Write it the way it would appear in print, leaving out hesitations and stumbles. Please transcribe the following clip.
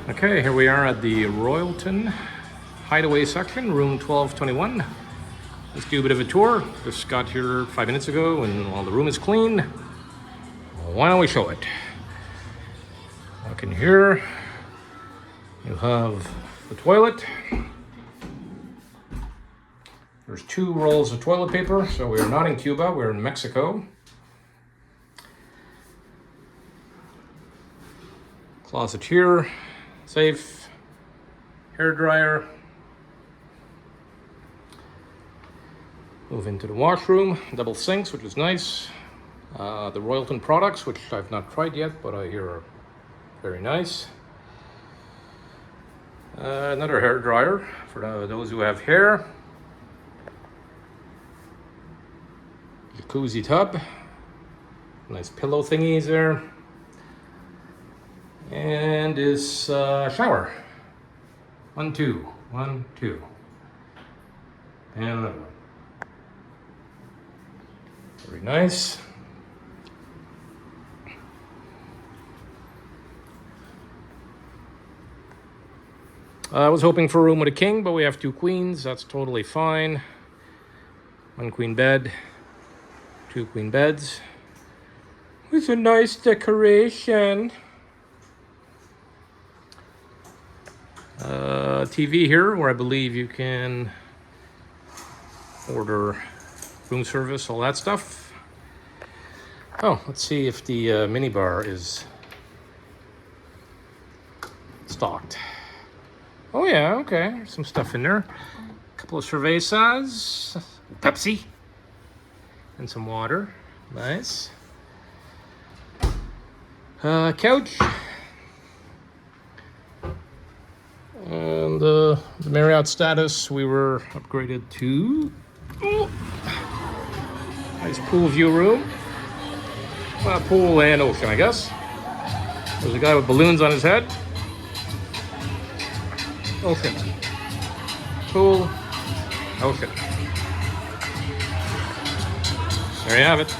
Okay, here we are at the Royalton Hideaway section, room 1221. Let's do a bit of a tour. Just got here 5 minutes ago and while the room is clean, why don't we show it? Look in here, you have the toilet. There's 2 rolls of toilet paper, so we're not in Cuba, we're in Mexico. Closet here, safe, hair dryer. Move into the washroom, double sinks, which is nice. The Royalton products, which I've not tried yet, but I hear are very nice. Another hair dryer for those who have hair. Jacuzzi tub, nice pillow thingies there. And this shower. 1, 2, 1, 2. And another one. Very nice. I was hoping for a room with a king, but we have 2 queens. That's totally fine. 1 queen bed, 2 queen beds. With a nice decoration. TV here, where I believe you can order room service, all that stuff. Oh, let's see if the minibar is stocked. Oh yeah, okay, there's some stuff in there. A couple of cervezas, Pepsi, and some water. Nice. Couch. And the Marriott status, we were upgraded to nice pool view room. Pool and ocean, I guess. There's a guy with balloons on his head. Ocean. Pool. Ocean. There you have it.